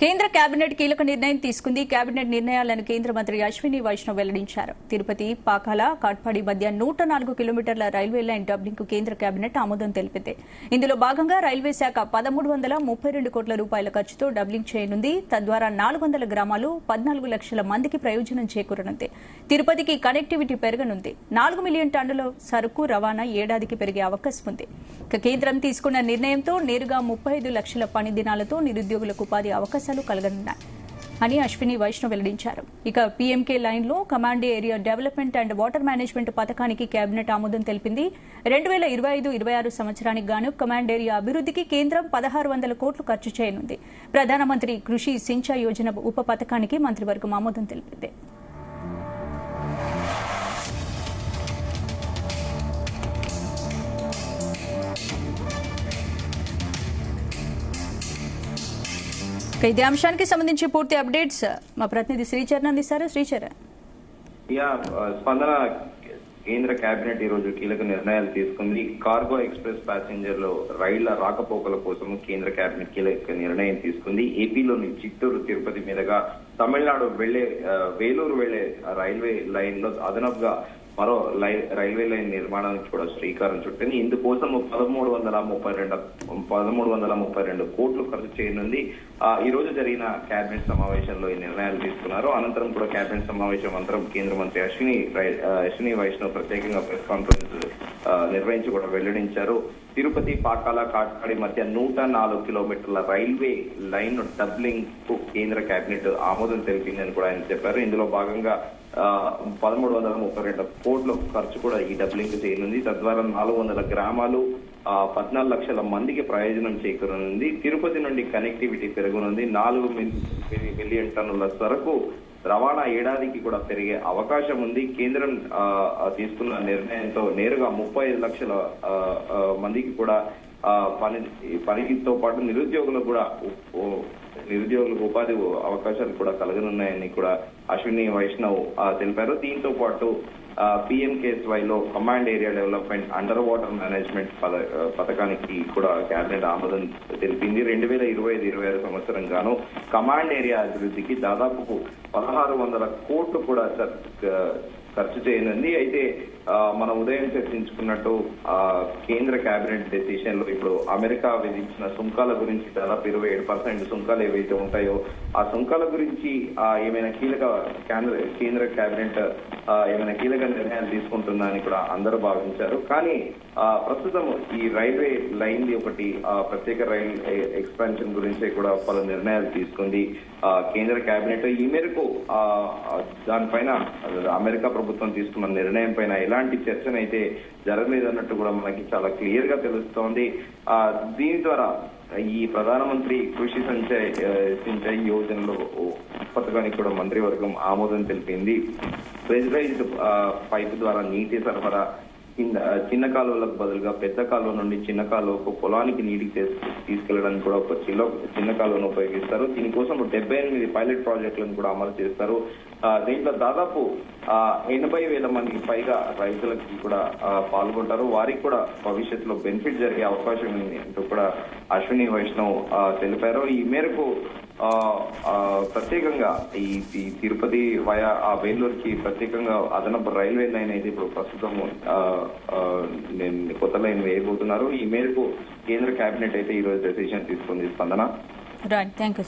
కేంద్ర కేబినెట్ కీలక నిర్ణయం తీసుకుంది. కేబినెట్ నిర్ణయాలను కేంద్ర మంత్రి అశ్విని వైష్ణవ్ వెల్లడించారు. తిరుపతి పాకాల కాట్పాడి మధ్య 104 కిలోమీటర్ల రైల్వే లైన్ డబ్లింగ్ కు కేంద్ర కేబినెట్ ఆమోదం తెలిపింది. ఇందులో భాగంగా రైల్వే శాఖ 1332 కోట్ల రూపాయల ఖర్చుతో డబ్లింగ్ చేయనుంది. తద్వారా 400 గ్రామాలు 14 లక్షల మందికి ప్రయోజనం చేకూరనుంది. తిరుపతికి కనెక్టివిటీ పెరగనుంది. 4 మిలియన్ టన్నుల సరుకు రవాణా ఏడాదికి పెరిగే అవకాశం ఉంది. కేంద్రం తీసుకున్న నిర్ణయంతో నేరుగా 35 లక్షల పని దినాలతో నిరుద్యోగులకు ఉపాధి అవకాశాలు కలగనున్నాయి అని అశ్విని వైష్ణవ్ వెల్లడించారు. ఇక పీఎంకే లైన్ లో command area development and water management పథకానికి కేబినెట్ ఆమోదం తెలిపింది. 2025-26 సంవత్సరానికి గాను కమాండ్ ఏరియా అభివృద్ధికి కేంద్రం 1600 కోట్లు ఖర్చు చేయనుంది. ప్రధానమంత్రి కృషి సించాయ్ యోజన ఉప పథకానికి మంత్రివర్గం ఆమోదం తెలిపింది. ఇదే అంశానికి సంబంధించి పూర్తి అప్డేట్స్ మా ప్రతినిధి శ్రీచరణ్ అందిస్తారు. శ్రీచరణ్, స్పందన కేంద్ర కేబినెట్ ఈ రోజు కీలక నిర్ణయాలు తీసుకుంది. కార్గో ఎక్స్ప్రెస్ ప్యాసింజర్లు రైళ్ల రాకపోకల కోసం కేంద్ర కేబినెట్ కీలక నిర్ణయం తీసుకుంది. ఏపీలోని చిత్తూరు తిరుపతి మీదుగా తమిళనాడు వెళ్లే వేలూరు వెళ్లే రైల్వే లైన్ లో అదనపుగా మరో రైల్వే లైన్ నిర్మాణానికి కూడా శ్రీకారం చుట్టింది. ఇందుకోసం 1332 కోట్లు ఖర్చు చేయనుంది. ఈ రోజు జరిగిన కేబినెట్ సమావేశంలో ఈ నిర్ణయాలు తీసుకున్నారు. అనంతరం కూడా కేబినెట్ సమావేశం అనంతరం కేంద్ర మంత్రి అశ్విని వైష్ణవ్ ప్రత్యేకంగా ప్రెస్ కాన్ఫరెన్స్ నిర్వహించి కూడా వెల్లడించారు. తిరుపతి పాకాల కాట్పాడి మధ్య 104 కిలోమీటర్ల రైల్వే లైన్ డబ్లింగ్ కు కేంద్ర కేబినెట్ ఆమోదం తెలిపిందని కూడా ఆయన చెప్పారు. ఇందులో భాగంగా 1332 కోట్ల ఖర్చు కూడా ఈ డబ్లింగ్ చేయనుంది. తద్వారా 400 గ్రామాలు 14 లక్షల మందికి ప్రయోజనం చేకూరనుంది. తిరుపతి నుండి కనెక్టివిటీ పెరగనుంది. 4 మిలియన్ టన్నుల సరుకు రవాణా ఏడాదికి కూడా పెరిగే అవకాశం ఉంది. కేంద్రం తీసుకున్న నిర్ణయంతో నేరుగా 35 లక్షల మందికి కూడా పనితో పాటు నిరుద్యోగులకు ఉపాధి అవకాశాలు కూడా కలగనున్నాయని కూడా అశ్విని వైష్ణవ్ తెలిపారు. దీంతో పాటు పీఎంకేఎస్వై లో command area development under water management పథకానికి కూడా కేబినెట్ ఆమోదం తెలిపింది. 2025-26 సంవత్సరం గాను కమాండ్ ఏరియా అభివృద్ధికి దాదాపు 1600 కోట్లు కూడా ఖర్చు చేయనుంది. అయితే మనం ఉదయం చర్చించుకున్నట్టు కేంద్ర కేబినెట్ డెసిషన్ లో ఇప్పుడు అమెరికా విధించిన సుంకాల గురించి దాదాపు 27% సుంకాలు ఏవైతే ఉంటాయో ఆ సుంకాల గురించి ఏమైనా కేంద్ర కేబినెట్ ఏమైనా కీలక నిర్ణయాలు తీసుకుంటుందా అని కూడా అందరూ భావించారు. కానీ ప్రస్తుతం ఈ రైల్వే లైన్ ఒకటి ప్రత్యేక రైల్ ఎక్స్పాన్షన్ గురించి కూడా పలు నిర్ణయాలు తీసుకుంది కేంద్ర కేబినెట్. ఈ మేరకు దానిపైన అమెరికా ప్రభుత్వం తీసుకున్న నిర్ణయం పైన ఎలాంటి చర్చనైతే జరగలేదన్నట్టు కూడా మనకి చాలా క్లియర్ గా తెలుస్తోంది. దీని ద్వారా ఈ ప్రధానమంత్రి కృషి సించాయ్ యోజనలో పథకానికి కూడా మంత్రివర్గం ఆమోదం తెలిపింది. ప్రెజరైజ్డ్ పైపు ద్వారా నీటి సరఫరా చిన్న కాలువలకు బదులుగా పెద్ద కాలువ నుండి చిన్న కాలువకు పొలానికి నీటికి తీసుకెళ్లడానికి కూడా ఒక చిన్న కాలువను ఉపయోగిస్తారు. దీనికోసం 78 పైలట్ ప్రాజెక్టులను కూడా అమలు చేస్తారు. దీంట్లో దాదాపు 80,000 మందికి పైగా రైతులకి కూడా పాల్గొంటారు. వారికి కూడా భవిష్యత్తులో బెనిఫిట్ జరిగే అవకాశం ఉంది అంటూ కూడా అశ్విని వైష్ణవ్ తెలిపారు. ఈ మేరకు ప్రత్యేకంగా ఈ తిరుపతి వయా వేలూరుకి ప్రత్యేకంగా అదనపు రైల్వే లైన్ అయితే ఇప్పుడు ప్రస్తుతం కొత్త లైన్ వేయబోతున్నారు. ఈ మేరకు కేంద్ర కేబినెట్ అయితే ఈ రోజు డెసిషన్ తీసుకుంది. స్పందన. Right, thank you.